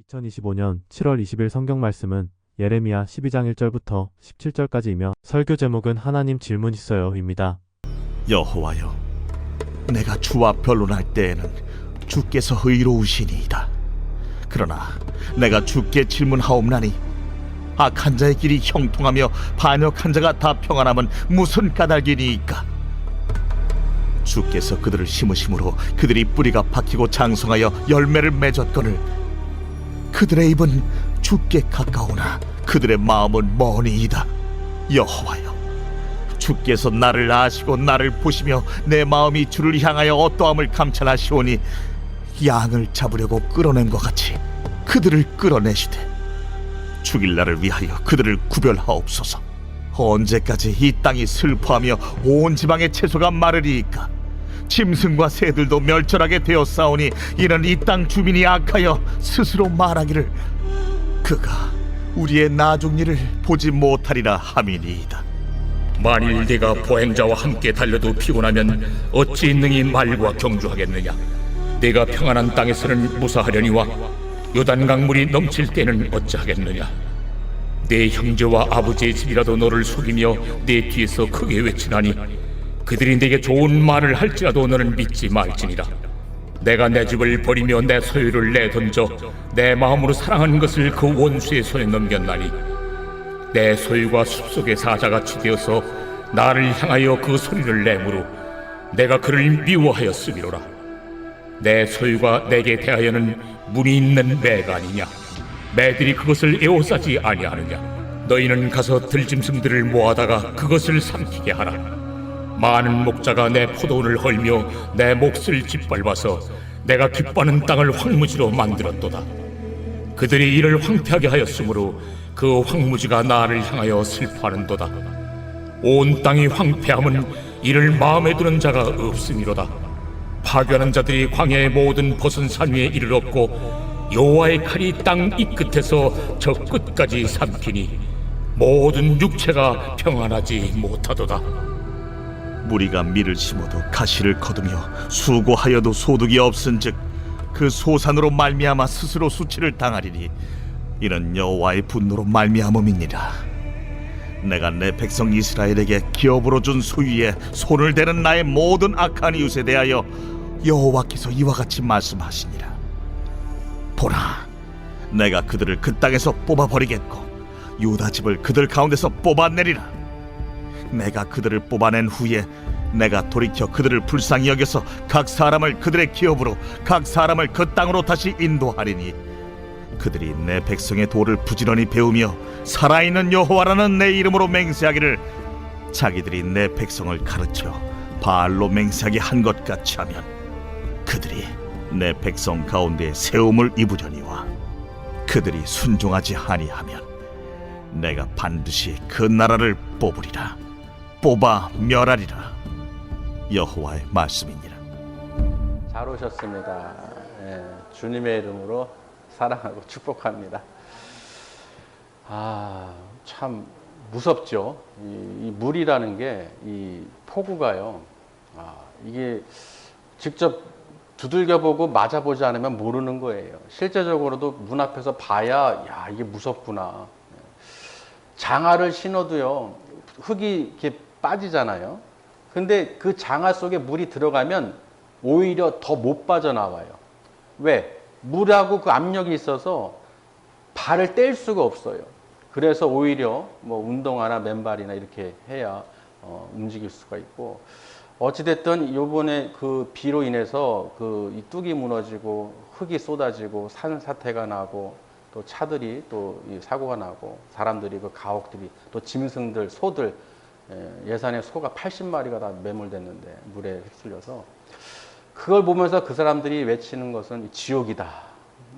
2025년 7월 20일 성경 말씀은 예레미야 12장 1절부터 17절까지이며 설교 제목은 하나님 질문 있어요입니다. 여호와여, 내가 주와 변론할 때에는 주께서 의로우시니이다. 그러나 내가 주께 질문하옵나니 악한 자의 길이 형통하며 반역한 자가 다 평안함은 무슨 까닭이니이까? 주께서 그들을 심으심으로 그들이 뿌리가 박히고 장성하여 열매를 맺었거늘 그들의 입은 주께 가까우나 그들의 마음은 머니이다. 여호와여, 주께서 나를 아시고 나를 보시며 내 마음이 주를 향하여 어떠함을 감찰하시오니 양을 잡으려고 끌어낸 것 같이 그들을 끌어내시되 죽일 날을 위하여 그들을 구별하옵소서. 언제까지 이 땅이 슬퍼하며 온 지방의 채소가 마르리이까? 짐승과 새들도 멸절하게 되었사오니 이는 이 땅 주민이 악하여 스스로 말하기를 그가 우리의 나중 일을 보지 못하리라 함이니이다. 만일 네가 보행자와 함께 달려도 피곤하면 어찌 능히 말과 경주하겠느냐? 네가 평안한 땅에서는 무사하려니와 요단 강물이 넘칠 때는 어찌하겠느냐? 네 형제와 아버지의 집이라도 너를 속이며 네 뒤에서 크게 외치나니 그들이 네게 좋은 말을 할지라도 너는 믿지 말지니라. 내가 내 집을 버리며 내 소유를 내던져 내 마음으로 사랑하는 것을 그 원수의 손에 넘겼나니 내 소유가 숲속의 사자같이 되어서 나를 향하여 그 소리를 내므로 내가 그를 미워하였음이로라. 내 소유가 내게 대하여는 문이 있는 매가 아니냐? 매들이 그것을 에워싸지 아니하느냐? 너희는 가서 들짐승들을 모아다가 그것을 삼키게 하라. 많은 목자가 내 포도원을 헐며 내 몫을 짓밟아서 내가 기뻐하는 땅을 황무지로 만들었도다. 그들이 이를 황폐하게 하였으므로 그 황무지가 나를 향하여 슬퍼하는도다. 온 땅이 황폐함은 이를 마음에 두는 자가 없음이로다. 파괴하는 자들이 광야의 모든 벗은 산 위에 이르렀고 여호와의 칼이 땅 이 끝에서 저 끝까지 삼키니 모든 육체가 평안하지 못하도다. 무리가 밀을 심어도 가시를 거두며 수고하여도 소득이 없은즉 그 소산으로 말미암아 스스로 수치를 당하리니 이는 여호와의 분노로 말미암음이니라. 내가 내 백성 이스라엘에게 기업으로 준 소유에 손을 대는 나의 모든 악한 이웃에 대하여 여호와께서 이와 같이 말씀하시니라. 보라, 내가 그들을 그 땅에서 뽑아버리겠고 유다 집을 그들 가운데서 뽑아내리라. 내가 그들을 뽑아낸 후에 내가 돌이켜 그들을 불쌍히 여겨서 각 사람을 그들의 기업으로 각 사람을 그 땅으로 다시 인도하리니 그들이 내 백성의 도를 부지런히 배우며 살아있는 여호와라는 내 이름으로 맹세하기를 자기들이 내 백성을 가르쳐 바알로 맹세하게 한 것 같이 하면 그들이 내 백성 가운데 세움을 입으려니와 그들이 순종하지 아니하면 내가 반드시 그 나라를 뽑으리라. 뽑아 멸하리라. 여호와의 말씀이니라. 잘 오셨습니다. 주님의 이름으로 사랑하고 축복합니다. 참 무섭죠. 이 물이라는 게 이 폭우가요. 이게 직접 두들겨보고 맞아보지 않으면 모르는 거예요. 실제적으로도 문 앞에서 봐야 야 이게 무섭구나. 장화를 신어도요 흙이 이렇게 빠지잖아요. 근데 그 장화 속에 물이 들어가면 오히려 더 못 빠져나와요. 왜? 물하고 그 압력이 있어서 발을 뗄 수가 없어요. 그래서 오히려 뭐 운동화나 맨발이나 이렇게 해야 움직일 수가 있고, 어찌됐든 요번에 그 비로 인해서 그 이 뚝이 무너지고 흙이 쏟아지고 산사태가 나고 또 차들이 또 이 사고가 나고 사람들이 그 가옥들이 또 짐승들 소들 예산에 소가 80마리가 다 매몰됐는데 물에 휩쓸려서 그걸 보면서 그 사람들이 외치는 것은 지옥이다.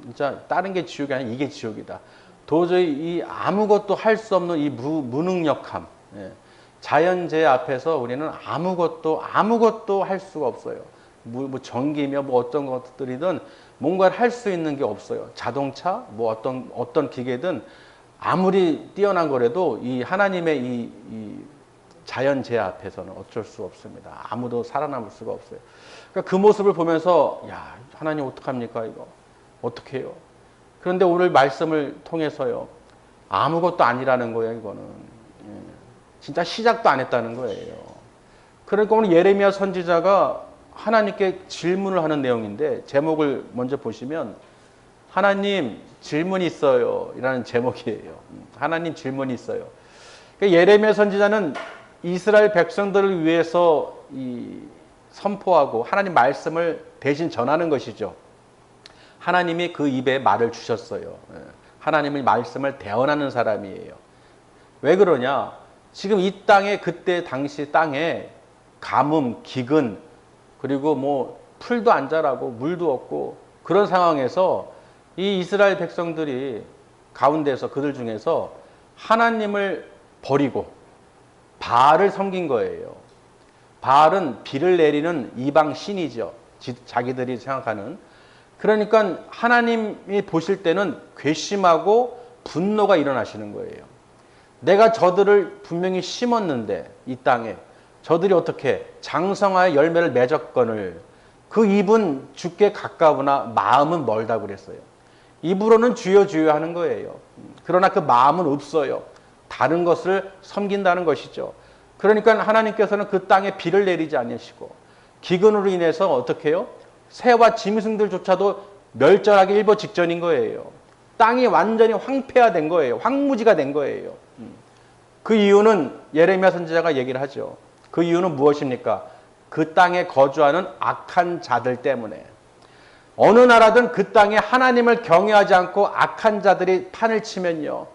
진짜 다른 게 지옥이 아니라 이게 지옥이다. 도저히 이 아무것도 할 수 없는 이 무능력함, 자연재해 앞에서 우리는 아무것도 할 수가 없어요. 뭐 전기며 뭐 어떤 것들이든 뭔가를 할 수 있는 게 없어요. 자동차, 뭐 어떤 기계든 아무리 뛰어난 거라도 이 하나님의 이 자연재해 앞에서는 어쩔 수 없습니다. 아무도 살아남을 수가 없어요. 그러니까 그 모습을 보면서 야 하나님 어떡합니까 이거 어떻게 해요? 그런데 오늘 말씀을 통해서요, 아무것도 아니라는 거예요, 이거는. 진짜 시작도 안 했다는 거예요. 그러니까 오늘 예레미야 선지자가 하나님께 질문을 하는 내용인데, 제목을 먼저 보시면 하나님 질문이 있어요 이라는 제목이에요. 하나님 질문이 있어요. 그러니까 예레미야 선지자는 이스라엘 백성들을 위해서 선포하고 하나님 말씀을 대신 전하는 것이죠. 하나님이 그 입에 말을 주셨어요. 하나님의 말씀을 대언하는 사람이에요. 왜 그러냐? 지금 이 땅에, 그때 당시 땅에 가뭄, 기근, 그리고 뭐 풀도 안 자라고 물도 없고 그런 상황에서 이 이스라엘 백성들이 가운데서, 그들 중에서 하나님을 버리고 바알을 섬긴 거예요. 바알은 비를 내리는 이방 신이죠. 자기들이 생각하는. 그러니까 하나님이 보실 때는 괘씸하고 분노가 일어나시는 거예요. 내가 저들을 분명히 심었는데 이 땅에 저들이 어떻게 장성하여 열매를 맺었거늘 그 입은 주께 가까우나 마음은 멀다고 그랬어요. 입으로는 주여 주여 하는 거예요. 그러나 그 마음은 없어요. 다른 것을 섬긴다는 것이죠. 그러니까 하나님께서는 그 땅에 비를 내리지 않으시고 기근으로 인해서 어떻게 해요? 새와 짐승들조차도 멸절하기 일보 직전인 거예요. 땅이 완전히 황폐화된 거예요. 황무지가 된 거예요. 그 이유는 예레미야 선지자가 얘기를 하죠. 그 이유는 무엇입니까? 그 땅에 거주하는 악한 자들 때문에. 어느 나라든 그 땅에 하나님을 경외하지 않고 악한 자들이 판을 치면요,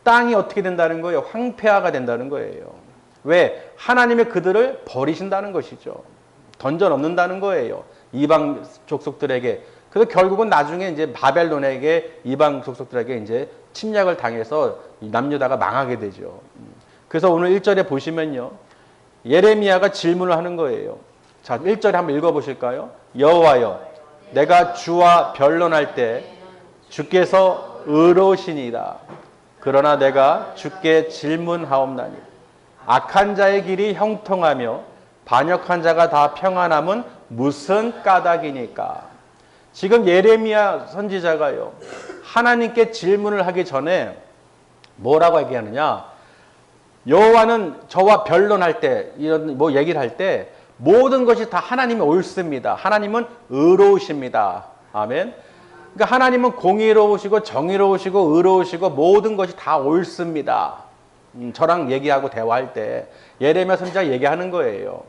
땅이 어떻게 된다는 거예요? 황폐화가 된다는 거예요. 왜? 하나님이 그들을 버리신다는 것이죠. 던져 넣는다는 거예요. 이방 족속들에게. 그래서 결국은 나중에 이제 바벨론에게, 이방 족속들에게 이제 침략을 당해서 남유다가 망하게 되죠. 그래서 오늘 1절에 보시면요, 예레미야가 질문을 하는 거예요. 자, 1절에 한번 읽어보실까요? 여호와여, 내가 주와 변론할 때 주께서 의로우시니이다. 그러나 내가 주께 질문하옵나니 악한 자의 길이 형통하며 반역한 자가 다 평안함은 무슨 까닭이니까. 지금 예레미야 선지자가요, 하나님께 질문을 하기 전에 뭐라고 얘기하느냐? 여호와는 저와 변론할 때, 이런 뭐 얘기를 할 때 모든 것이 다 하나님이 옳습니다. 하나님은 의로우십니다. 아멘. 그러니까 하나님은 공의로우시고 정의로우시고 의로우시고 모든 것이 다 옳습니다. 저랑 얘기하고 대화할 때 예레미야 선지자가 얘기하는 거예요.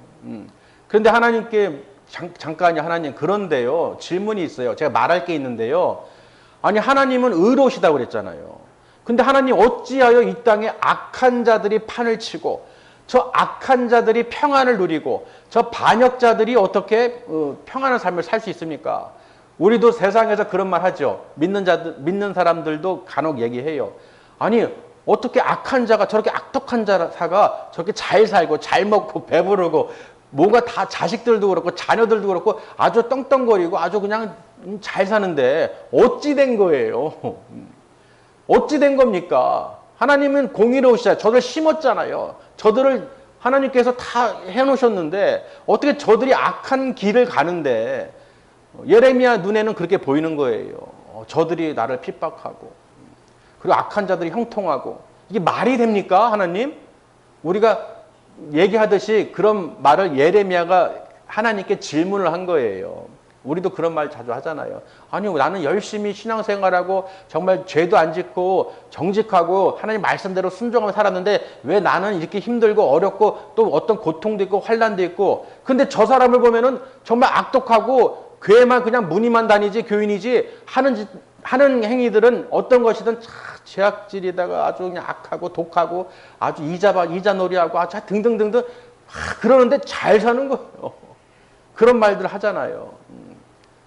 그런데 하나님께 잠깐요, 하나님, 그런데요, 질문이 있어요. 제가 말할 게 있는데요. 아니, 하나님은 의로우시다고 그랬잖아요. 근데 하나님 어찌하여 이 땅에 악한 자들이 판을 치고 저 악한 자들이 평안을 누리고 저 반역자들이 어떻게 평안한 삶을 살 수 있습니까? 우리도 세상에서 그런 말 하죠. 믿는 사람들도 간혹 얘기해요. 아니, 어떻게 악한 자가, 저렇게 악독한 자가 저렇게 잘 살고 잘 먹고 배부르고 뭔가 다 자식들도 그렇고 자녀들도 그렇고 아주 떵떵거리고 아주 그냥 잘 사는데 어찌 된 거예요? 어찌 된 겁니까? 하나님은 공의로우시잖아요. 저들 심었잖아요. 저들을 하나님께서 다 해놓으셨는데 어떻게 저들이 악한 길을 가는데, 예레미야 눈에는 그렇게 보이는 거예요. 저들이 나를 핍박하고 그리고 악한 자들이 형통하고, 이게 말이 됩니까, 하나님? 우리가 얘기하듯이 그런 말을 예레미야가 하나님께 질문을 한 거예요. 우리도 그런 말 자주 하잖아요. 아니, 나는 열심히 신앙생활하고 정말 죄도 안 짓고 정직하고 하나님 말씀대로 순종하며 살았는데 왜 나는 이렇게 힘들고 어렵고 또 어떤 고통도 있고 환난도 있고, 근데 저 사람을 보면은 정말 악독하고 교회만 그냥 문의만 다니지 교인이지 하는 행위들은 어떤 것이든 죄악질이다가 아주 그냥 악하고 독하고 아주 이자놀이하고 아주 등등등등 그러는데 잘 사는 거예요. 그런 말들 하잖아요.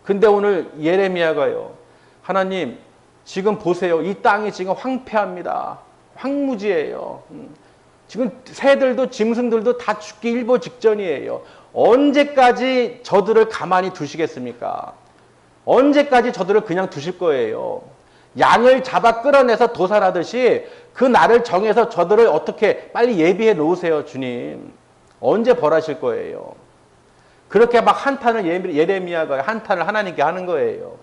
근데 오늘 예레미야가요, 하나님 지금 보세요. 이 땅이 지금 황폐합니다. 황무지예요. 지금 새들도 짐승들도 다 죽기 일보 직전이에요. 언제까지 저들을 가만히 두시겠습니까? 언제까지 저들을 그냥 두실 거예요? 양을 잡아 끌어내서 도살하듯이 그 날을 정해서 저들을 어떻게 빨리 예비해 놓으세요, 주님. 언제 벌하실 거예요? 그렇게 막 한탄을 예레미야가 한탄을 하나님께 하는 거예요.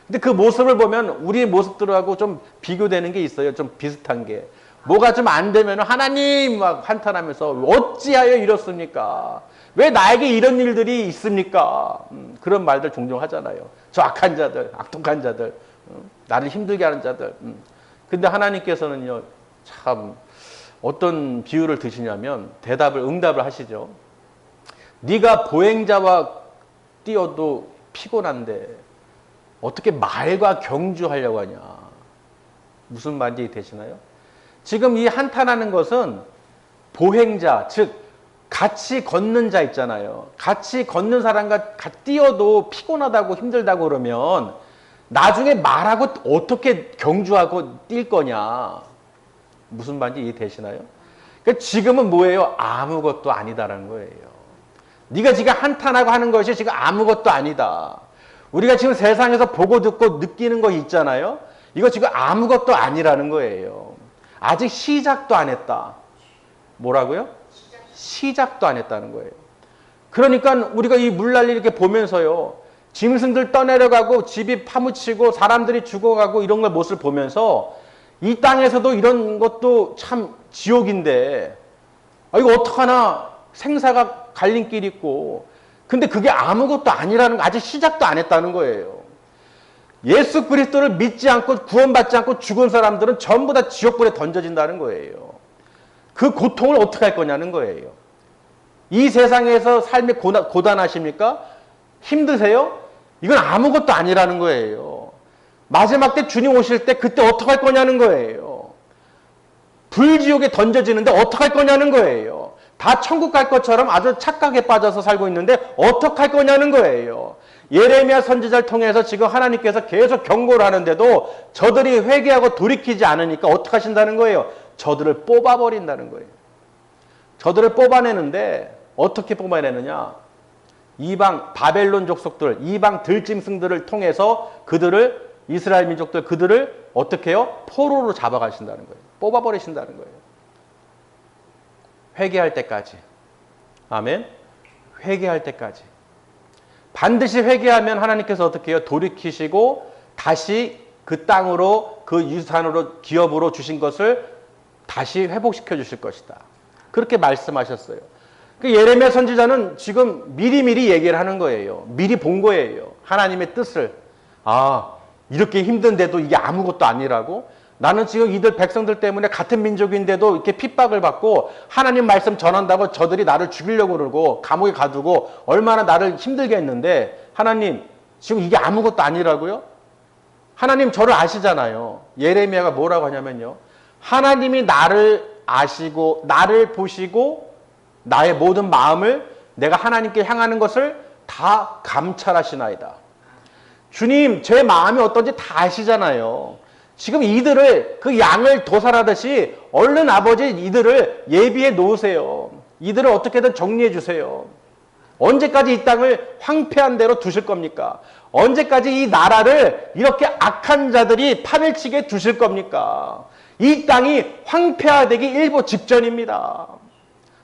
근데 그 모습을 보면 우리 모습들하고 좀 비교되는 게 있어요. 좀 비슷한 게. 뭐가 좀 안 되면 하나님 막 한탄하면서 어찌하여 이렇습니까? 왜 나에게 이런 일들이 있습니까? 그런 말들 종종 하잖아요. 저 악한 자들, 악독한 자들, 나를 힘들게 하는 자들. 근데 하나님께서는요, 참 어떤 비유를 드시냐면 응답을 하시죠. 네가 보행자와 뛰어도 피곤한데 어떻게 말과 경주하려고 하냐. 무슨 말인지 되시나요? 지금 이 한탄하는 것은 보행자, 즉 같이 걷는 자 있잖아요. 같이 걷는 사람과 뛰어도 피곤하다고 힘들다고 그러면 나중에 말하고 어떻게 경주하고 뛸 거냐. 무슨 말인지 이해되시나요? 그러니까 지금은 뭐예요? 아무것도 아니다라는 거예요. 네가 지금 한탄하고 하는 것이 지금 아무것도 아니다. 우리가 지금 세상에서 보고 듣고 느끼는 거 있잖아요. 이거 지금 아무것도 아니라는 거예요. 아직 시작도 안 했다. 뭐라고요? 시작도 안 했다는 거예요. 그러니까 우리가 이 물난리 이렇게 보면서요. 짐승들 떠내려가고 집이 파묻히고 사람들이 죽어가고 이런 걸 모습을 보면서 이 땅에서도 이런 것도 참 지옥인데 이거 어떡하나 생사가 갈림길이 있고 근데 그게 아무것도 아니라는 거 아직 시작도 안 했다는 거예요. 예수 그리스도를 믿지 않고 구원받지 않고 죽은 사람들은 전부 다 지옥불에 던져진다는 거예요. 그 고통을 어떻게 할 거냐는 거예요. 이 세상에서 삶이 고단하십니까? 힘드세요? 이건 아무것도 아니라는 거예요. 마지막 때 주님 오실 때 그때 어떻게 할 거냐는 거예요. 불지옥에 던져지는데 어떻게 할 거냐는 거예요. 다 천국 갈 것처럼 아주 착각에 빠져서 살고 있는데 어떻게 할 거냐는 거예요. 예레미야 선지자를 통해서 지금 하나님께서 계속 경고를 하는데도 저들이 회개하고 돌이키지 않으니까 어떻게 하신다는 거예요? 저들을 뽑아버린다는 거예요. 저들을 뽑아내는데 어떻게 뽑아내느냐? 이방 바벨론 족속들, 이방 들짐승들을 통해서 그들을 이스라엘 민족들 그들을 어떻게 해요? 포로로 잡아가신다는 거예요. 뽑아버리신다는 거예요. 회개할 때까지. 아멘. 회개할 때까지. 반드시 회개하면 하나님께서 어떻게 해요? 돌이키시고 다시 그 땅으로 그 유산으로 기업으로 주신 것을 다시 회복시켜 주실 것이다. 그렇게 말씀하셨어요. 그 예레미야 선지자는 지금 미리미리 얘기를 하는 거예요. 미리 본 거예요. 하나님의 뜻을. 이렇게 힘든데도 이게 아무것도 아니라고? 나는 지금 이들 백성들 때문에 같은 민족인데도 이렇게 핍박을 받고 하나님 말씀 전한다고 저들이 나를 죽이려고 그러고 감옥에 가두고 얼마나 나를 힘들게 했는데 하나님 지금 이게 아무것도 아니라고요? 하나님 저를 아시잖아요. 예레미야가 뭐라고 하냐면요. 하나님이 나를 아시고 나를 보시고 나의 모든 마음을 내가 하나님께 향하는 것을 다 감찰하시나이다. 주님 제 마음이 어떤지 다 아시잖아요. 지금 이들을 그 양을 도살하듯이 얼른 아버지 이들을 예비해 놓으세요. 이들을 어떻게든 정리해 주세요. 언제까지 이 땅을 황폐한 대로 두실 겁니까? 언제까지 이 나라를 이렇게 악한 자들이 판을 치게 두실 겁니까? 이 땅이 황폐화되기 일보 직전입니다.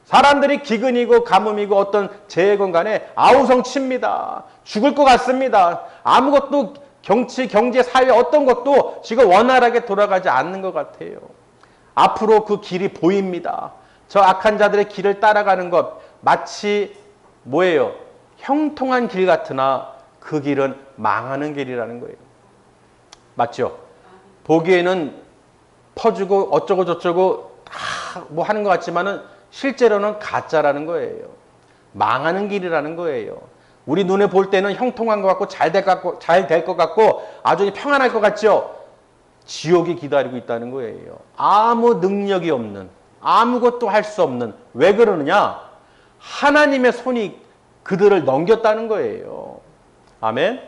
사람들이 기근이고 가뭄이고 어떤 재해건 간에 아우성칩니다. 죽을 것 같습니다. 아무것도 정치, 경제, 사회 어떤 것도 지금 원활하게 돌아가지 않는 것 같아요. 앞으로 그 길이 보입니다. 저 악한 자들의 길을 따라가는 것 마치 뭐예요? 형통한 길 같으나 그 길은 망하는 길이라는 거예요. 맞죠? 보기에는 퍼주고 어쩌고 저쩌고 다 뭐 하는 것 같지만은 실제로는 가짜라는 거예요. 망하는 길이라는 거예요. 우리 눈에 볼 때는 형통한 것 같고 잘 될 것 같고 아주 평안할 것 같죠? 지옥이 기다리고 있다는 거예요. 아무 능력이 없는, 아무것도 할 수 없는. 왜 그러느냐? 하나님의 손이 그들을 넘겼다는 거예요. 아멘.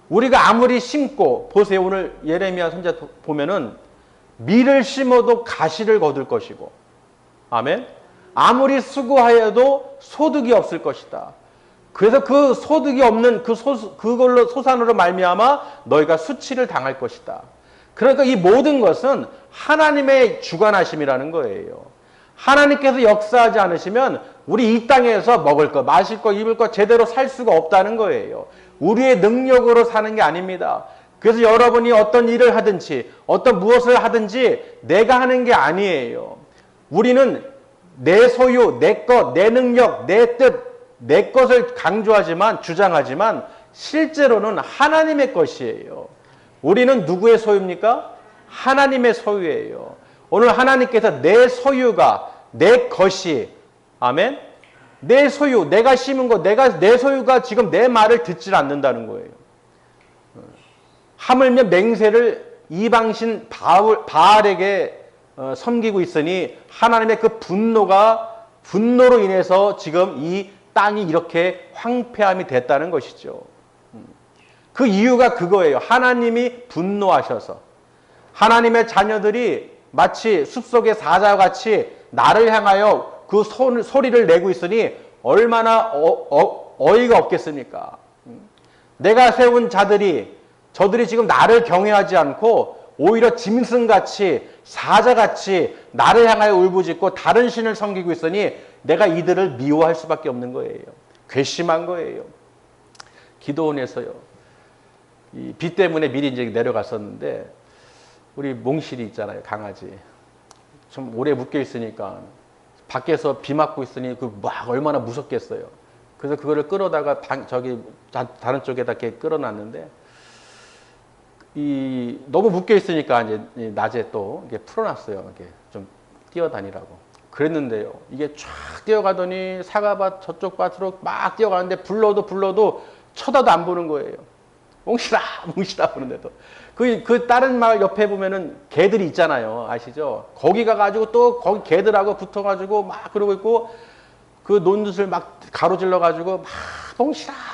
우리가 아무리 심고 보세요. 오늘 예레미야 선지자 보면은 밀을 심어도 가시를 거둘 것이고, 아멘. 아무리 수고하여도 소득이 없을 것이다. 그래서 그 소득이 없는 그걸로 소산으로 말미암아 너희가 수치를 당할 것이다. 그러니까 이 모든 것은 하나님의 주관하심이라는 거예요. 하나님께서 역사하지 않으시면 우리 이 땅에서 먹을 거, 마실 거, 입을 거 제대로 살 수가 없다는 거예요. 우리의 능력으로 사는 게 아닙니다. 그래서 여러분이 어떤 일을 하든지 어떤 무엇을 하든지 내가 하는 게 아니에요. 우리는 내 소유, 내 것, 내 능력, 내 뜻, 내 것을 강조하지만 주장하지만 실제로는 하나님의 것이에요. 우리는 누구의 소유입니까? 하나님의 소유예요. 오늘 하나님께서 내 소유가 내 것이 아멘? 내 소유, 내가 심은 것, 내 소유가 지금 내 말을 듣질 않는다는 거예요. 하물며 맹세를 이방신 바알에게 섬기고 있으니 하나님의 그 분노로 인해서 지금 이 땅이 이렇게 황폐함이 됐다는 것이죠. 그 이유가 그거예요. 하나님이 분노하셔서 하나님의 자녀들이 마치 숲속의 사자와 같이 나를 향하여 그 소리를 내고 있으니 얼마나 어이가 없겠습니까? 내가 세운 저들이 지금 나를 경외하지 않고 오히려 짐승같이 사자같이 나를 향하여 울부짖고 다른 신을 섬기고 있으니 내가 이들을 미워할 수밖에 없는 거예요. 괘씸한 거예요. 기도원에서요. 이 비 때문에 미리 이제 내려갔었는데 우리 몽실이 있잖아요. 강아지. 좀 오래 묶여 있으니까 밖에서 비 맞고 있으니 그 막 얼마나 무섭겠어요. 그래서 그거를 끌어다가 다른 쪽에다 이렇게 끌어놨는데 너무 묶여 있으니까 이제 낮에 또 이렇게 풀어놨어요. 이렇게 좀 뛰어다니라고. 그랬는데요. 이게 쫙 뛰어가더니 사과밭 저쪽 밭으로 막 뛰어가는데 불러도 쳐다도 안 보는 거예요. 몽실아 보는데도. 그 다른 마을 옆에 보면은 개들이 있잖아요. 아시죠? 거기 가가지고 또 거기 개들하고 붙어가지고 막 그러고 있고 그 논두을 막 가로질러가지고 막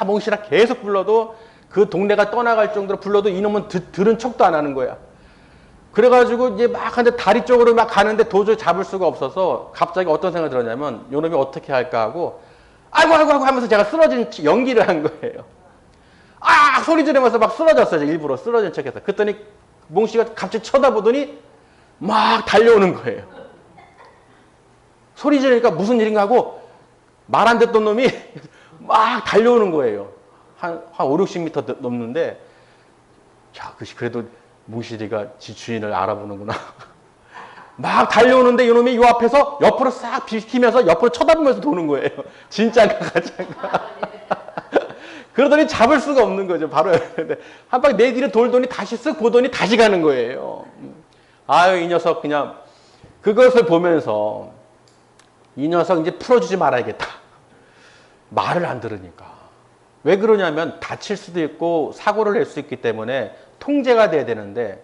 몽실아 계속 불러도 그 동네가 떠나갈 정도로 불러도 이놈은 들은 척도 안 하는 거야. 그래가지고 이제 막 하는데 다리 쪽으로 막 가는데 도저히 잡을 수가 없어서 갑자기 어떤 생각이 들었냐면 요놈이 어떻게 할까 하고 아이고 하면서 제가 쓰러진 연기를 한 거예요. 소리 지르면서 막 쓰러졌어요. 일부러 쓰러진 척해서. 그랬더니 몽씨가 갑자기 쳐다보더니 막 달려오는 거예요. 소리 지르니까 무슨 일인가 하고 말 안 듣던 놈이 막 달려오는 거예요. 한 5, 60m 넘는데 야, 그래도 몽실이가 지 주인을 알아보는구나. 막 달려오는데 이놈이 요 앞에서 옆으로 싹 비키면서 옆으로 쳐다보면서 도는 거예요. 진짜가 가짜가. 그러더니 잡을 수가 없는 거죠. 바로 한 바퀴 내 뒤를 돌더니 다시 쓱 보더니 다시 가는 거예요. 이 녀석 그냥 그것을 보면서 이 녀석 이제 풀어주지 말아야겠다. 말을 안 들으니까. 왜 그러냐면 다칠 수도 있고 사고를 낼 수 있기 때문에 통제가 돼야 되는데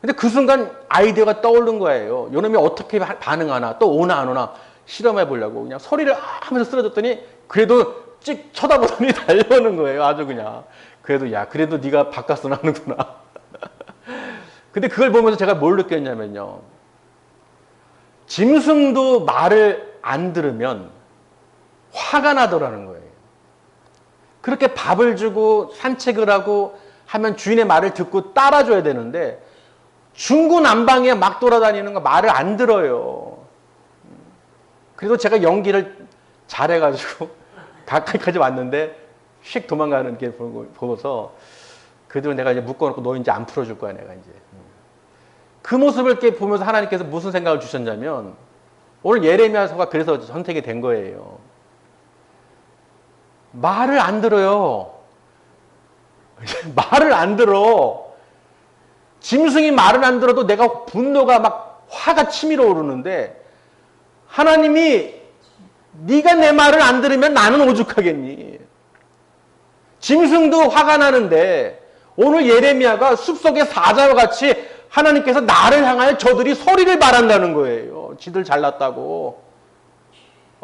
근데 그 순간 아이디어가 떠오른 거예요. 요놈이 어떻게 반응하나 또 오나 안 오나 실험해 보려고 그냥 소리를 하면서 쓰러졌더니 그래도 찍 쳐다보더니 달려오는 거예요. 아주 그냥. 그래도 네가 바깥서 나는구나. 근데 그걸 보면서 제가 뭘 느꼈냐면요. 짐승도 말을 안 들으면 화가 나더라는 거예요. 그렇게 밥을 주고 산책을 하고 하면 주인의 말을 듣고 따라줘야 되는데 중구난방에 막 돌아다니는 거 말을 안 들어요. 그래서 제가 연기를 잘해가지고 가까이까지 왔는데 휙 도망가는 게 보고서 그대로 내가 이제 묶어놓고 너 이제 안 풀어줄 거야 내가 이제. 그 모습을 이렇게 보면서 하나님께서 무슨 생각을 주셨냐면 오늘 예레미야서가 그래서 선택이 된 거예요. 말을 안 들어요. 말을 안 들어. 짐승이 말을 안 들어도 내가 분노가 막 화가 치밀어 오르는데 하나님이 네가 내 말을 안 들으면 나는 오죽하겠니? 짐승도 화가 나는데 오늘 예레미야가 숲속의 사자와 같이 하나님께서 나를 향하여 저들이 소리를 말한다는 거예요. 지들 잘났다고.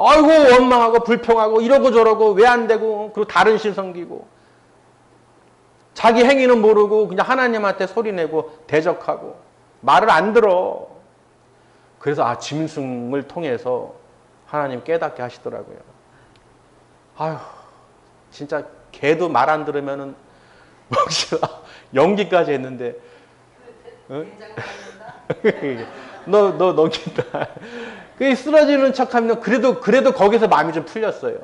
아이고 원망하고 불평하고 이러고 저러고 왜 안 되고 그리고 다른 신 섬기고 자기 행위는 모르고 그냥 하나님한테 소리내고 대적하고 말을 안 들어. 그래서 짐승을 통해서 하나님 깨닫게 하시더라고요. 진짜 개도 말 안 들으면은 연기까지 했는데 너 넘긴다. 그 쓰러지는 척하면 그래도 거기서 마음이 좀 풀렸어요.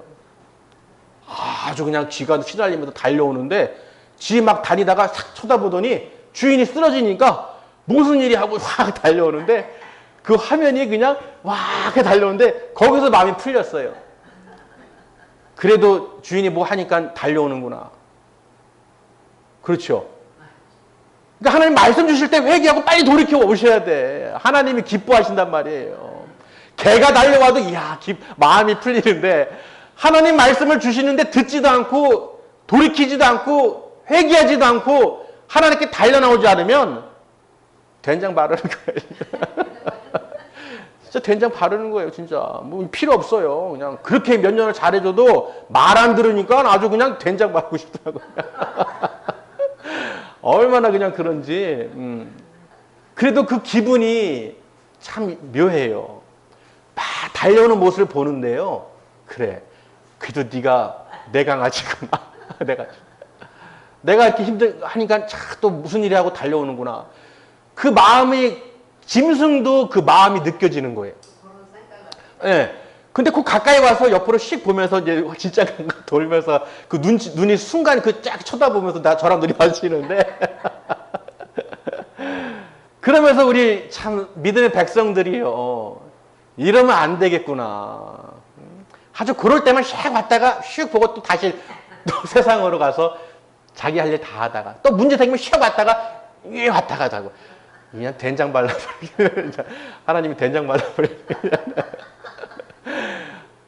아주 그냥 쥐가 휘날리면서 달려오는데 쥐 막 다니다가 싹 쳐다보더니 주인이 쓰러지니까 무슨 일이 하고 확 달려오는데 그 화면이 그냥 와 이렇게 달려오는데 거기서 마음이 풀렸어요. 그래도 주인이 뭐 하니까 달려오는구나. 그렇죠. 그러니까 하나님 말씀 주실 때 회개하고 빨리 돌이켜 오셔야 돼. 하나님이 기뻐하신단 말이에요. 개가 달려와도 이야 마음이 풀리는데 하나님 말씀을 주시는데 듣지도 않고 돌이키지도 않고 회개하지도 않고 하나님께 달려나오지 않으면 된장 바르는 거예요. 진짜 된장 바르는 거예요. 진짜 뭐 필요 없어요. 그냥 그렇게 몇 년을 잘해줘도 말 안 들으니까 아주 그냥 된장 바르고 싶더라고요. 얼마나 그냥 그런지. 그래도 그 기분이 참 묘해요. 막 달려오는 모습을 보는데요. 그래. 그래도 네가 내 강아지구나. 내가 이렇게 하니까 참 또 무슨 일이 하고 달려오는구나. 그 마음이 짐승도 그 마음이 느껴지는 거예요. 예. 네. 근데 그 가까이 와서 옆으로 씩 보면서 이제 진짜 돌면서 그 눈이 순간 그 쫙 쳐다보면서 저랑 눈이 마주치는데 그러면서 우리 참 믿음의 백성들이요. 이러면 안 되겠구나. 아주 그럴 때만 슉 왔다가 슉 보고 또 다시 또 세상으로 가서 자기 할 일 다 하다가 또 문제 생기면 슉 왔다가 위 왔다가 하고 그냥 된장 발라버리고 하나님이 된장 발라버리고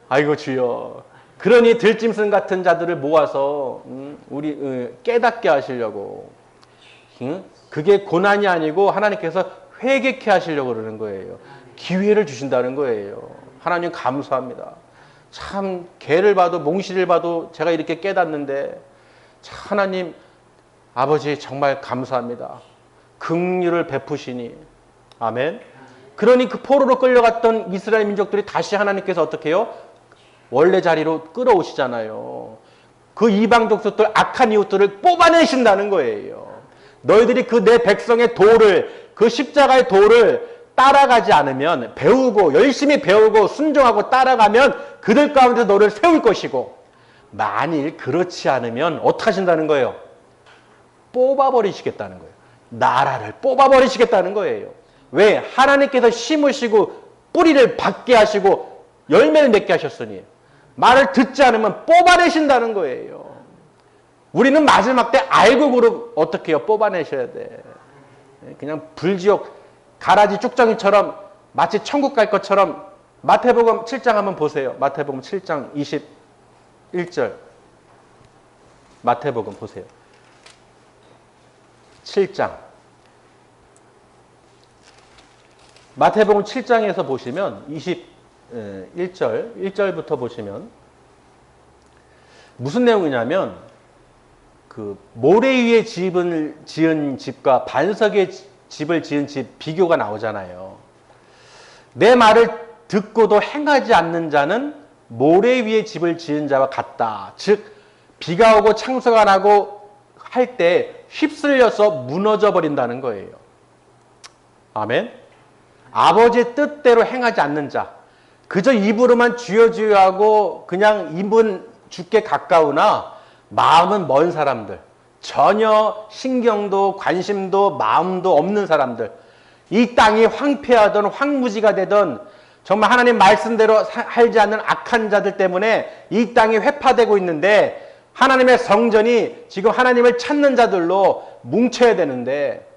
아이고 주여. 그러니 들짐승 같은 자들을 모아서 우리 깨닫게 하시려고 그게 고난이 아니고 하나님께서 회개케 하시려고 그러는 거예요. 기회를 주신다는 거예요. 하나님 감사합니다. 참 개를 봐도 몽실을 봐도 제가 이렇게 깨닫는데 참 하나님 아버지 정말 감사합니다. 긍휼을 베푸시니 아멘. 그러니 그 포로로 끌려갔던 이스라엘 민족들이 다시 하나님께서 어떻게 해요? 원래 자리로 끌어오시잖아요. 그 이방 족속들 악한 이웃들을 뽑아내신다는 거예요. 너희들이 그 내 백성의 도를 그 십자가의 도를 따라가지 않으면 배우고 열심히 배우고 순종하고 따라가면 그들 가운데 너를 세울 것이고 만일 그렇지 않으면 어떻게 하신다는 거예요? 뽑아버리시겠다는 거예요. 나라를 뽑아버리시겠다는 거예요. 왜? 하나님께서 심으시고 뿌리를 받게 하시고 열매를 맺게 하셨으니 말을 듣지 않으면 뽑아내신다는 거예요. 우리는 마지막 때 알고 그룹 어떻게 해요? 뽑아내셔야 돼. 그냥 불지옥 가라지 쭉정이처럼 마치 천국 갈 것처럼 마태복음 7장 한번 보세요. 마태복음 7장 21절 마태복음 보세요. 7장 마태복음 7장에서 보시면 1절부터 보시면 무슨 내용이냐면 그 모래 위에 집을 지은 집과 반석에 집을 지은 집 비교가 나오잖아요. 내 말을 듣고도 행하지 않는 자는 모래 위에 집을 지은 자와 같다. 즉 비가 오고 창수가 나고 할 때 휩쓸려서 무너져 버린다는 거예요. 아멘. 아버지의 뜻대로 행하지 않는 자, 그저 입으로만 주여 주여 하고 그냥 입은 주께 가까우나 마음은 먼 사람들, 전혀 신경도 관심도 마음도 없는 사람들, 이 땅이 황폐하던 황무지가 되던 정말 하나님 말씀대로 살지 않는 악한 자들 때문에 이 땅이 회파되고 있는데 하나님의 성전이 지금 하나님을 찾는 자들로 뭉쳐야 되는데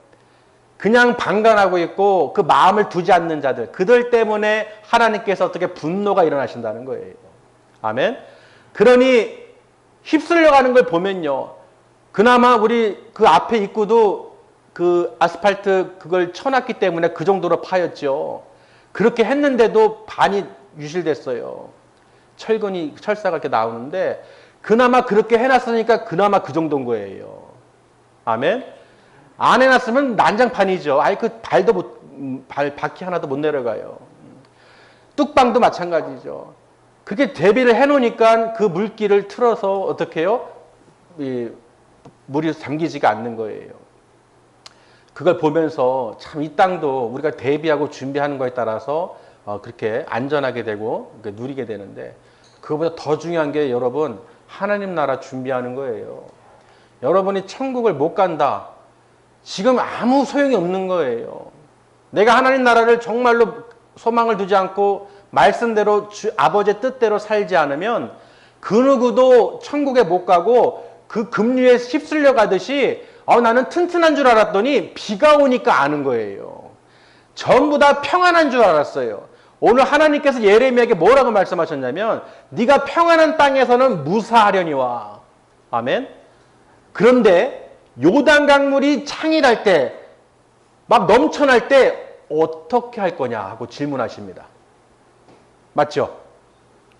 그냥 방관하고 있고 그 마음을 두지 않는 자들, 그들 때문에 하나님께서 어떻게 분노가 일어나신다는 거예요. 아멘. 그러니 휩쓸려 가는 걸 보면요, 그나마 우리 그 앞에 입구도 그 아스팔트 그걸 쳐놨기 때문에 그 정도로 파였죠. 그렇게 했는데도 반이 유실됐어요. 철사가 이렇게 나오는데 그나마 그렇게 해놨으니까 그나마 그 정도인 거예요. 아멘. 안 해놨으면 난장판이죠. 아예 그 바퀴 하나도 못 내려가요. 뚝방도 마찬가지죠. 그렇게 대비를 해놓으니까 그 물길을 틀어서 어떻게 해요? 물이 잠기지가 않는 거예요. 그걸 보면서 참 이 땅도 우리가 대비하고 준비하는 거에 따라서 그렇게 안전하게 되고 누리게 되는데, 그거보다 더 중요한 게 여러분 하나님 나라 준비하는 거예요. 여러분이 천국을 못 간다. 지금 아무 소용이 없는 거예요. 내가 하나님 나라를 정말로 소망을 두지 않고 말씀대로 아버지의 뜻대로 살지 않으면 그 누구도 천국에 못 가고 그 급류에 휩쓸려 가듯이 나는 튼튼한 줄 알았더니 비가 오니까 아는 거예요. 전부 다 평안한 줄 알았어요. 오늘 하나님께서 예레미야에게 뭐라고 말씀하셨냐면 네가 평안한 땅에서는 무사하려니와. 아멘. 그런데 요단 강물이 창일할 때, 막 넘쳐날 때 어떻게 할 거냐 하고 질문하십니다. 맞죠?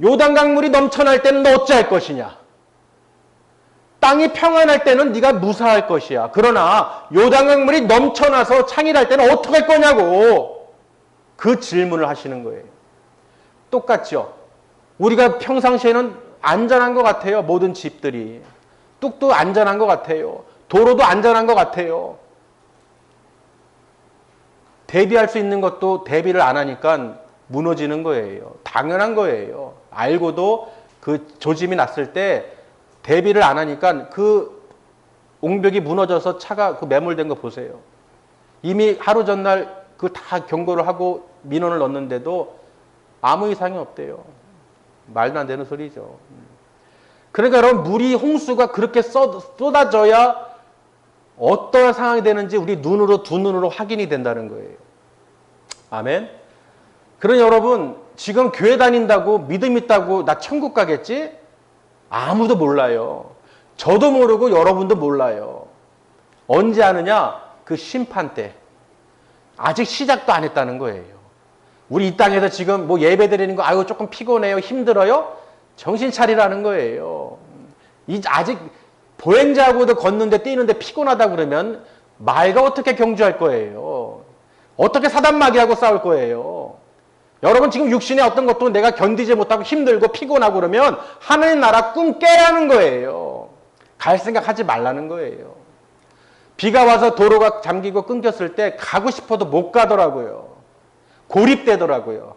요단 강물이 넘쳐날 때는 너 어찌할 것이냐? 땅이 평안할 때는 네가 무사할 것이야. 그러나 요단 강물이 넘쳐나서 창일할 때는 어떻게 할 거냐고 그 질문을 하시는 거예요. 똑같죠? 우리가 평상시에는 안전한 것 같아요. 모든 집들이. 뚝도 안전한 것 같아요. 도로도 안전한 것 같아요. 대비할 수 있는 것도 대비를 안 하니까 무너지는 거예요. 당연한 거예요. 알고도 그 조짐이 났을 때 대비를 안 하니까 그 옹벽이 무너져서 차가 그 매몰된 거 보세요. 이미 하루 전날 그 다 경고를 하고 민원을 넣었는데도 아무 이상이 없대요. 말도 안 되는 소리죠. 그러니까 여러분, 물이 홍수가 그렇게 쏟아져야 어떤 상황이 되는지 우리 눈으로, 두 눈으로 확인이 된다는 거예요. 아멘. 그러니 여러분, 지금 교회 다닌다고 믿음 있다고 나 천국 가겠지? 아무도 몰라요. 저도 모르고 여러분도 몰라요. 언제 아느냐? 그 심판 때. 아직 시작도 안 했다는 거예요. 우리 이 땅에서 지금 뭐 예배 드리는 거 아이고 조금 피곤해요, 힘들어요? 정신 차리라는 거예요. 아직 보행자하고도 걷는데 뛰는데 피곤하다 그러면 말과 어떻게 경주할 거예요? 어떻게 사단마귀하고 싸울 거예요? 여러분, 지금 육신의 어떤 것도 내가 견디지 못하고 힘들고 피곤하고 그러면 하나님 나라 꿈 깨라는 거예요. 갈 생각 하지 말라는 거예요. 비가 와서 도로가 잠기고 끊겼을 때 가고 싶어도 못 가더라고요. 고립되더라고요.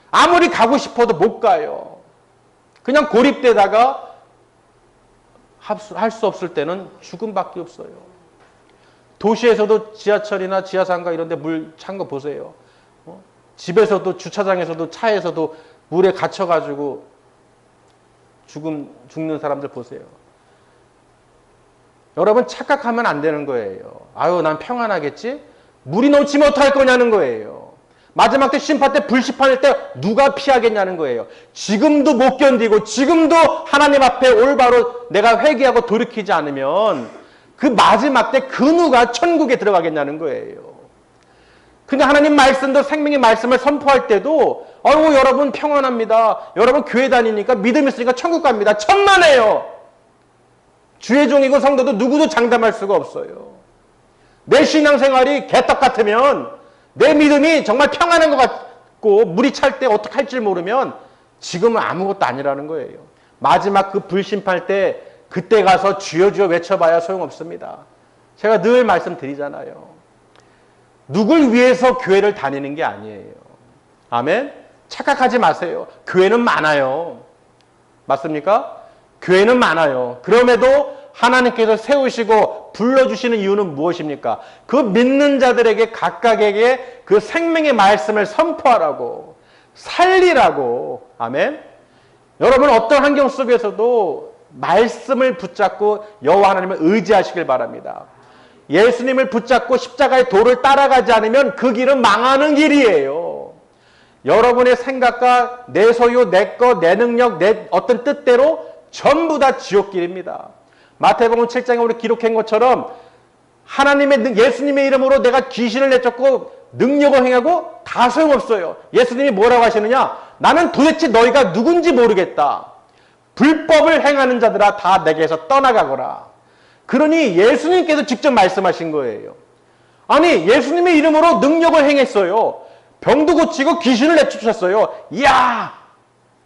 아무리 가고 싶어도 못 가요. 그냥 고립되다가 할 수 없을 때는 죽음밖에 없어요. 도시에서도 지하철이나 지하상가 이런 데 물 찬 거 보세요. 집에서도 주차장에서도 차에서도 물에 갇혀가지고 죽는 사람들 보세요. 여러분, 착각하면 안 되는 거예요. 아유, 난 평안하겠지? 물이 넘치면 어떡할 거냐는 거예요. 마지막 때 심판 때 불심판일 때 누가 피하겠냐는 거예요. 지금도 못 견디고 지금도 하나님 앞에 올바로 내가 회개하고 돌이키지 않으면 그 마지막 때 그 누가 천국에 들어가겠냐는 거예요. 근데 하나님 말씀도 생명의 말씀을 선포할 때도 아이고 여러분 평안합니다. 여러분 교회 다니니까 믿음 있으니까 천국 갑니다. 천만에요. 주의 종이고 성도도 누구도 장담할 수가 없어요. 내 신앙생활이 개떡 같으면 내 믿음이 정말 평안한 것 같고 물이 찰 때 어떻게 할지 모르면 지금은 아무것도 아니라는 거예요. 마지막 그 불심판할 때 그때 가서 주여 주여 외쳐봐야 소용없습니다. 제가 늘 말씀드리잖아요. 누굴 위해서 교회를 다니는 게 아니에요. 아멘? 착각하지 마세요. 교회는 많아요. 맞습니까? 교회는 많아요. 그럼에도 하나님께서 세우시고 불러주시는 이유는 무엇입니까? 그 믿는 자들에게 각각에게 그 생명의 말씀을 선포하라고, 살리라고. 아멘? 여러분 어떤 환경 속에서도 말씀을 붙잡고 여호와 하나님을 의지하시길 바랍니다. 예수님을 붙잡고 십자가의 도를 따라가지 않으면 그 길은 망하는 길이에요. 여러분의 생각과 내 소유, 내 것, 내 능력, 내 어떤 뜻대로 전부 다 지옥길입니다. 마태복음 7장에 우리 기록한 것처럼 하나님의 예수님의 이름으로 내가 귀신을 내쫓고 능력을 행하고 다 소용없어요. 예수님이 뭐라고 하시느냐? 나는 도대체 너희가 누군지 모르겠다. 불법을 행하는 자들아 다 내게서 떠나가거라. 그러니 예수님께서 직접 말씀하신 거예요. 아니 예수님의 이름으로 능력을 행했어요. 병도 고치고 귀신을 내쫓으셨어요. 이야!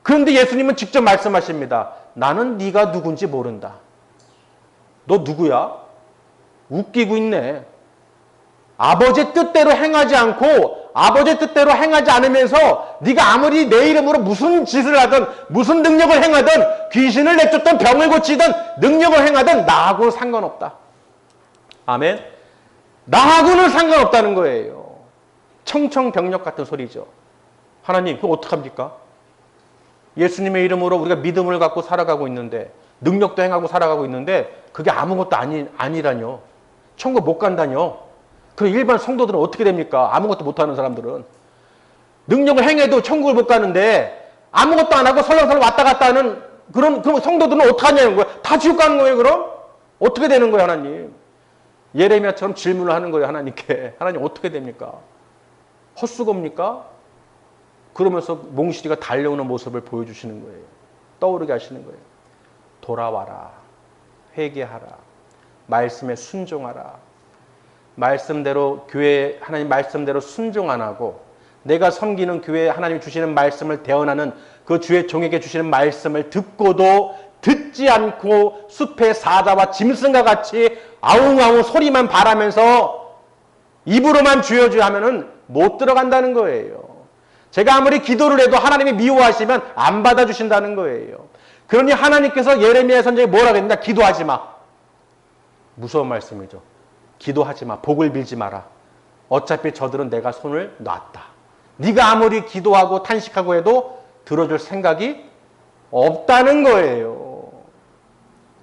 그런데 예수님은 직접 말씀하십니다. 나는 네가 누군지 모른다. 너 누구야? 웃기고 있네. 아버지 뜻대로 행하지 않고 아버지 뜻대로 행하지 않으면서 네가 아무리 내 이름으로 무슨 짓을 하든 무슨 능력을 행하든 귀신을 내쫓든 병을 고치든 능력을 행하든 나하고는 상관없다. 아멘. 나하고는 상관없다는 거예요. 청청병력 같은 소리죠. 하나님, 그거 어떡합니까? 예수님의 이름으로 우리가 믿음을 갖고 살아가고 있는데 능력도 행하고 살아가고 있는데 그게 아무것도 아니라뇨. 천국 못 간다뇨. 그럼 일반 성도들은 어떻게 됩니까? 아무것도 못하는 사람들은. 능력을 행해도 천국을 못 가는데 아무것도 안 하고 설렁설렁 왔다 갔다 하는 그런 성도들은 어떡하냐는 거예요. 다 지옥 가는 거예요, 그럼? 어떻게 되는 거예요, 하나님? 예레미야처럼 질문을 하는 거예요, 하나님께. 하나님 어떻게 됩니까? 헛수고입니까? 그러면서 몽실이가 달려오는 모습을 보여주시는 거예요. 떠오르게 하시는 거예요. 돌아와라. 회개하라. 말씀에 순종하라. 말씀대로 교회 하나님 말씀대로 순종 안 하고 내가 섬기는 교회에 하나님 주시는 말씀을 대언하는 그 주의 종에게 주시는 말씀을 듣고도 듣지 않고 숲의 사자와 짐승과 같이 아웅아웅 소리만 바라면서 입으로만 주여 주여 하면은 못 들어간다는 거예요. 제가 아무리 기도를 해도 하나님이 미워하시면 안 받아주신다는 거예요. 그러니 하나님께서 예레미야 선지자에게 뭐라고 했냐? 기도하지 마. 무서운 말씀이죠. 기도하지 마. 복을 빌지 마라. 어차피 저들은 내가 손을 놨다. 네가 아무리 기도하고 탄식하고 해도 들어줄 생각이 없다는 거예요.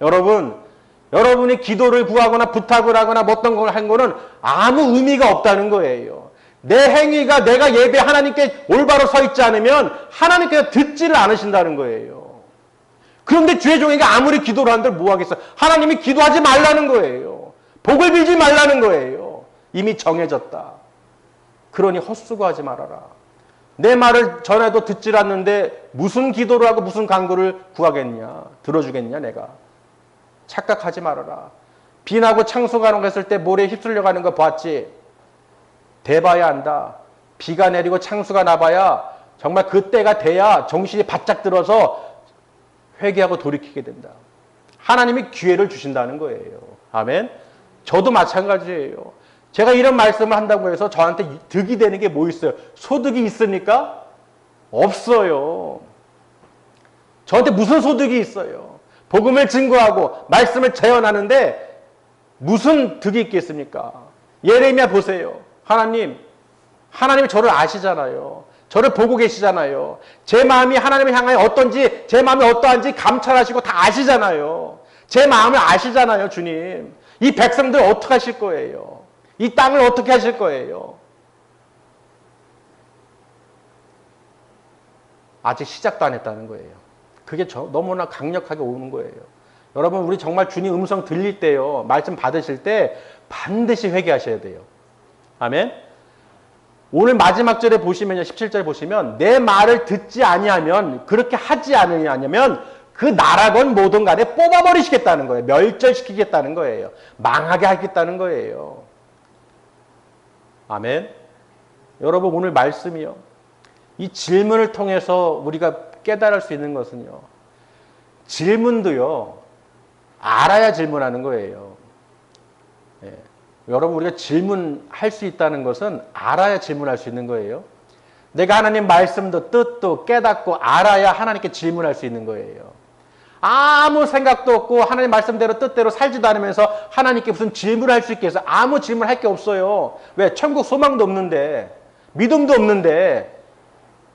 여러분이 기도를 구하거나 부탁을 하거나 어떤 걸 한 거는 아무 의미가 없다는 거예요. 내 행위가 내가 예배 하나님께 올바로 서 있지 않으면 하나님께서 듣지를 않으신다는 거예요. 그런데 주의 종에게 아무리 기도를 한들 뭐 하겠어요? 하나님이 기도하지 말라는 거예요. 복을 빌지 말라는 거예요. 이미 정해졌다. 그러니 헛수고하지 말아라. 내 말을 전해도 듣질 않는데 무슨 기도를 하고 무슨 간구를 구하겠냐? 들어주겠냐 내가? 착각하지 말아라. 비나고 창수가 했을 때 모래에 휩쓸려 가는 거 봤지? 대봐야 한다. 비가 내리고 창수가 나봐야 정말 그때가 돼야 정신이 바짝 들어서 회개하고 돌이키게 된다. 하나님이 기회를 주신다는 거예요. 아멘. 저도 마찬가지예요. 제가 이런 말씀을 한다고 해서 저한테 득이 되는 게 뭐 있어요? 소득이 있습니까? 없어요. 저한테 무슨 소득이 있어요? 복음을 증거하고 말씀을 재현하는데 무슨 득이 있겠습니까? 예레미야 보세요. 하나님 저를 아시잖아요. 저를 보고 계시잖아요. 제 마음이 하나님을 향하여 어떤지, 제 마음이 어떠한지 감찰하시고 다 아시잖아요. 제 마음을 아시잖아요, 주님. 이 백성들 어떻게 하실 거예요? 이 땅을 어떻게 하실 거예요? 아직 시작도 안 했다는 거예요. 그게 너무나 강력하게 오는 거예요. 여러분, 우리 정말 주님 음성 들릴 때요, 말씀 받으실 때 반드시 회개하셔야 돼요. 아멘. 오늘 마지막 절에 보시면요, 17절 보시면 내 말을 듣지 아니하면, 그렇게 하지 않으냐면 그 나라건 뭐든 간에 뽑아버리시겠다는 거예요. 멸절시키겠다는 거예요. 망하게 하겠다는 거예요. 아멘. 여러분, 오늘 말씀이요, 이 질문을 통해서 우리가 깨달을 수 있는 것은요, 질문도요 알아야 질문하는 거예요. 예. 여러분, 우리가 질문할 수 있다는 것은 알아야 질문할 수 있는 거예요. 내가 하나님 말씀도 뜻도 깨닫고 알아야 하나님께 질문할 수 있는 거예요. 아무 생각도 없고 하나님 말씀대로 뜻대로 살지도 않으면서 하나님께 무슨 질문할 수 있게 해서 아무 질문할 게 없어요. 왜? 천국 소망도 없는데, 믿음도 없는데,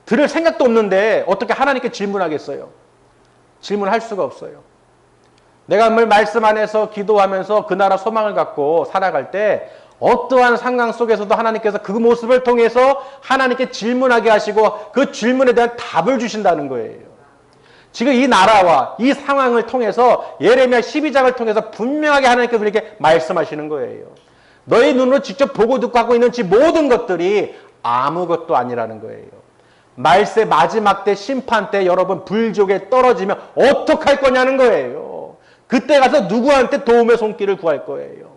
들을 생각도 없는데 어떻게 하나님께 질문하겠어요? 질문할 수가 없어요. 내가 늘 말씀 안에서 기도하면서 그 나라 소망을 갖고 살아갈 때 어떠한 상황 속에서도 하나님께서 그 모습을 통해서 하나님께 질문하게 하시고 그 질문에 대한 답을 주신다는 거예요. 지금 이 나라와 이 상황을 통해서 예레미야 12장을 통해서 분명하게 하나님께서 우리에게 말씀하시는 거예요. 너희 눈으로 직접 보고 듣고 하고 있는 이 모든 것들이 아무것도 아니라는 거예요. 말세 마지막 때 심판 때 여러분 불족에 떨어지면 어떡할 거냐는 거예요. 그때 가서 누구한테 도움의 손길을 구할 거예요.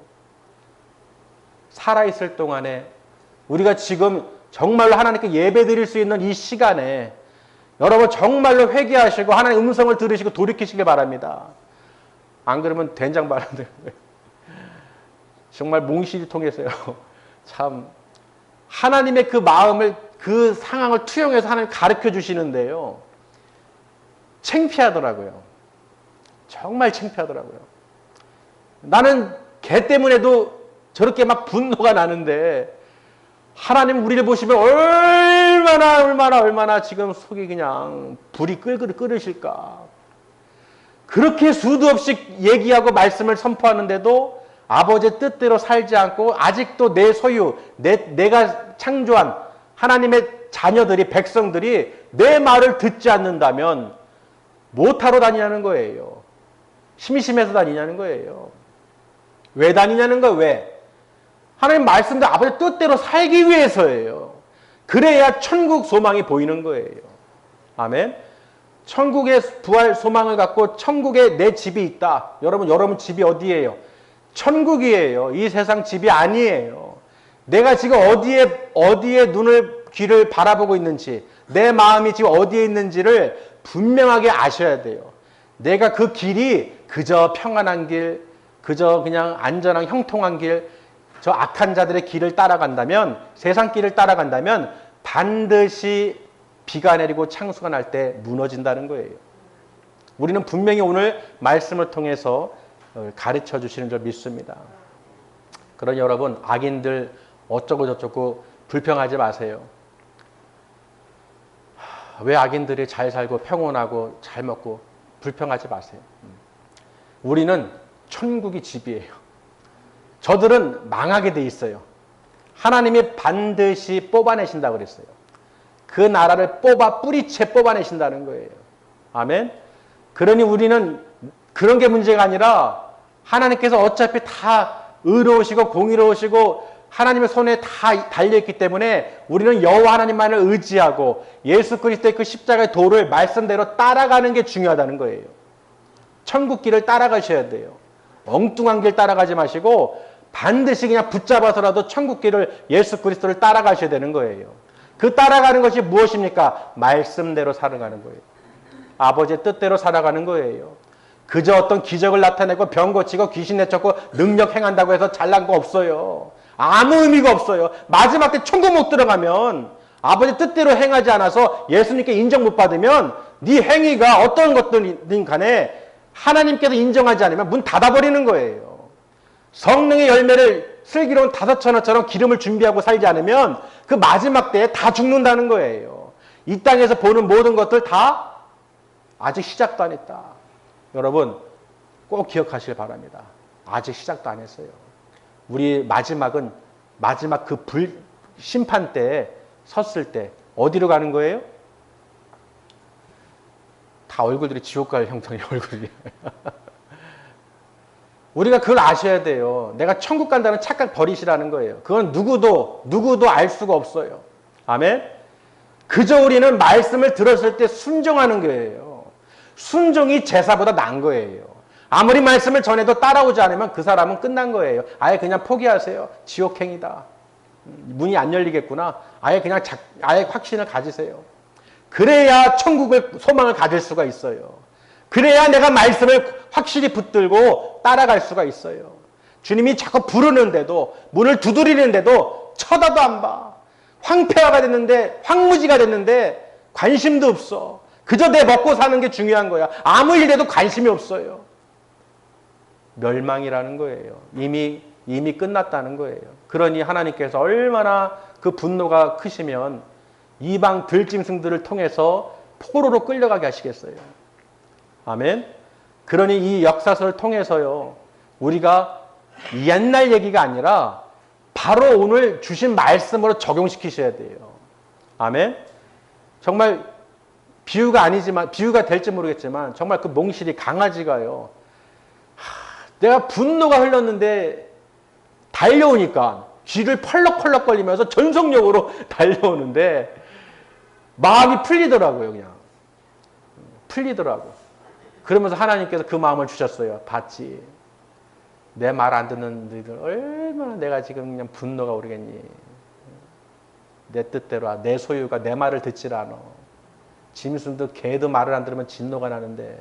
살아있을 동안에 우리가 지금 정말로 하나님께 예배 드릴 수 있는 이 시간에 여러분 정말로 회개하시고 하나님의 음성을 들으시고 돌이키시길 바랍니다. 안 그러면 된장 바른다는 거예요. 정말 몽실이 통해서요, 참 하나님의 그 마음을 그 상황을 투영해서 하나님 가르쳐 주시는데요. 창피하더라고요. 정말 창피하더라고요. 나는 걔 때문에도 저렇게 막 분노가 나는데 하나님 우리를 보시면 얼마나 지금 속이 그냥 불이 끓으실까. 그렇게 수도 없이 얘기하고 말씀을 선포하는데도 아버지의 뜻대로 살지 않고 아직도 내 소유, 내가 창조한 하나님의 자녀들이, 백성들이 내 말을 듣지 않는다면 못하러 다니냐는 거예요. 심심해서 다니냐는 거예요. 왜 다니냐는 거예요. 왜? 하나님 말씀대로 아버지 뜻대로 살기 위해서예요. 그래야 천국 소망이 보이는 거예요. 아멘. 천국의 부활 소망을 갖고 천국에 내 집이 있다. 여러분 집이 어디예요? 천국이에요. 이 세상 집이 아니에요. 내가 지금 어디에 눈을 귀를 바라보고 있는지, 내 마음이 지금 어디에 있는지를 분명하게 아셔야 돼요. 내가 그 길이 그저 평안한 길, 그저 그냥 안전한 형통한 길, 저 악한 자들의 길을 따라간다면, 세상 길을 따라간다면 반드시 비가 내리고 창수가 날 때 무너진다는 거예요. 우리는 분명히 오늘 말씀을 통해서 가르쳐 주시는 줄 믿습니다. 그러니 여러분, 악인들 어쩌고 저쩌고 불평하지 마세요. 왜 악인들이 잘 살고 평온하고 잘 먹고 불평하지 마세요. 우리는 천국이 집이에요. 저들은 망하게 돼 있어요. 하나님이 반드시 뽑아내신다고 그랬어요. 그 나라를 뿌리채 뽑아내신다는 거예요. 아멘. 그러니 우리는 그런 게 문제가 아니라 하나님께서 어차피 다 의로우시고 공의로우시고 하나님의 손에 다 달려있기 때문에 우리는 여호와 하나님만을 의지하고 예수 그리스도의 그 십자가의 도를 말씀대로 따라가는 게 중요하다는 거예요. 천국 길을 따라가셔야 돼요. 엉뚱한 길 따라가지 마시고 반드시 그냥 붙잡아서라도 천국 길을, 예수 그리스도를 따라가셔야 되는 거예요. 그 따라가는 것이 무엇입니까? 말씀대로 살아가는 거예요. 아버지의 뜻대로 살아가는 거예요. 그저 어떤 기적을 나타내고 병 고치고 귀신 내쫓고 능력 행한다고 해서 잘난 거 없어요. 아무 의미가 없어요. 마지막 때 천국 못 들어가면, 아버지 뜻대로 행하지 않아서 예수님께 인정 못 받으면 네 행위가 어떤 것들인 간에 하나님께서 인정하지 않으면 문 닫아버리는 거예요. 성령의 열매를 슬기로운 5천원처럼 기름을 준비하고 살지 않으면 그 마지막 때에 다 죽는다는 거예요. 이 땅에서 보는 모든 것들 다 아직 시작도 안 했다. 여러분 꼭 기억하시길 바랍니다. 아직 시작도 안 했어요. 우리 마지막 그 심판 때에 섰을 때 어디로 가는 거예요? 다 얼굴들이 지옥 갈 형상의 얼굴이에요. 우리가 그걸 아셔야 돼요. 내가 천국 간다는 착각 버리시라는 거예요. 그건 누구도 알 수가 없어요. 아멘? 그저 우리는 말씀을 들었을 때 순종하는 거예요. 순종이 제사보다 나은 거예요. 아무리 말씀을 전해도 따라오지 않으면 그 사람은 끝난 거예요. 아예 그냥 포기하세요. 지옥행이다. 문이 안 열리겠구나. 아예 확신을 가지세요. 그래야 천국을 소망을 가질 수가 있어요. 그래야 내가 말씀을 확실히 붙들고 따라갈 수가 있어요. 주님이 자꾸 부르는데도, 문을 두드리는데도 쳐다도 안 봐. 황폐화가 됐는데, 황무지가 됐는데 관심도 없어. 그저 내 먹고 사는 게 중요한 거야. 아무 일에도 관심이 없어요. 멸망이라는 거예요. 이미 끝났다는 거예요. 그러니 하나님께서 얼마나 그 분노가 크시면 이방 들짐승들을 통해서 포로로 끌려가게 하시겠어요. 아멘. 그러니 이 역사서를 통해서요, 우리가 옛날 얘기가 아니라 바로 오늘 주신 말씀으로 적용시키셔야 돼요. 아멘. 정말 비유가 아니지만, 비유가 될지 모르겠지만 정말 그 몽실이 강아지가요, 내가 분노가 흘렀는데 달려오니까 귀를 펄럭펄럭 걸리면서 전속력으로 달려오는데 마음이 풀리더라고요. 그냥 풀리더라고. 그러면서 하나님께서 그 마음을 주셨어요. 봤지? 내 말 안 듣는 너희들 얼마나 내가 지금 그냥 분노가 오르겠니? 내 뜻대로 내 소유가 내 말을 듣질 않아. 짐승도 개도 말을 안 들으면 진노가 나는데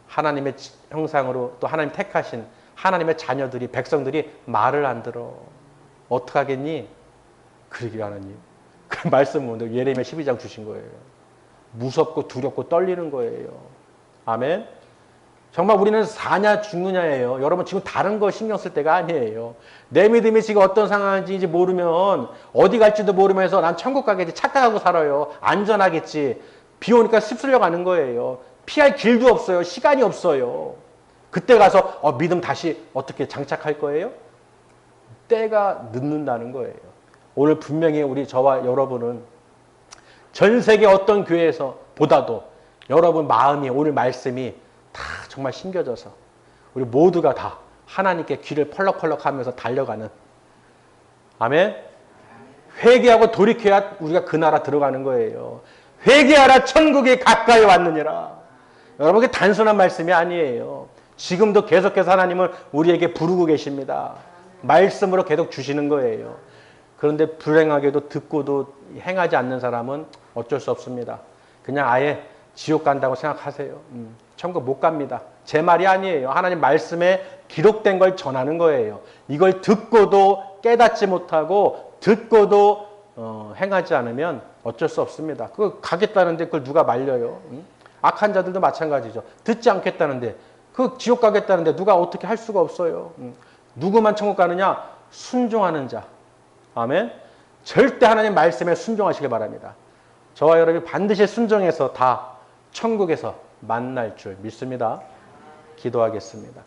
하나님의 형상으로 또 하나님 택하신 하나님의 자녀들이, 백성들이 말을 안 들어. 어떡하겠니? 그러기를 하나님. 그 말씀은 예레미야 12장 주신 거예요. 무섭고 두렵고 떨리는 거예요. 아멘. 정말 우리는 사냐 죽느냐예요. 여러분 지금 다른 거 신경 쓸 때가 아니에요. 내 믿음이 지금 어떤 상황인지 모르면 어디 갈지도 모르면서 난 천국 가겠지 착각하고 살아요. 안전하겠지. 비 오니까 휩쓸려 가는 거예요. 피할 길도 없어요. 시간이 없어요. 그때 가서 믿음 다시 어떻게 장착할 거예요? 때가 늦는다는 거예요. 오늘 분명히 저와 여러분은 전 세계 어떤 교회에서 보다도 여러분 마음이 오늘 말씀이 다 정말 심겨져서 우리 모두가 다 하나님께 귀를 펄럭펄럭 하면서 달려가는 아멘. 회개하고 돌이켜야 우리가 그 나라 들어가는 거예요. 회개하라 천국이 가까이 왔느니라. 여러분 그게 단순한 말씀이 아니에요. 지금도 계속해서 하나님은 우리에게 부르고 계십니다. 말씀으로 계속 주시는 거예요. 그런데 불행하게도 듣고도 행하지 않는 사람은 어쩔 수 없습니다. 그냥 아예 지옥 간다고 생각하세요. 천국 못 갑니다. 제 말이 아니에요. 하나님 말씀에 기록된 걸 전하는 거예요. 이걸 듣고도 깨닫지 못하고 듣고도 행하지 않으면 어쩔 수 없습니다. 그거 가겠다는데 그걸 누가 말려요? 악한 자들도 마찬가지죠. 듣지 않겠다는데 그 지옥 가겠다는데 누가 어떻게 할 수가 없어요. 누구만 천국 가느냐? 순종하는 자. 아멘. 절대 하나님 말씀에 순종하시길 바랍니다. 저와 여러분이 반드시 순종해서 다 천국에서 만날 줄 믿습니다. 기도하겠습니다.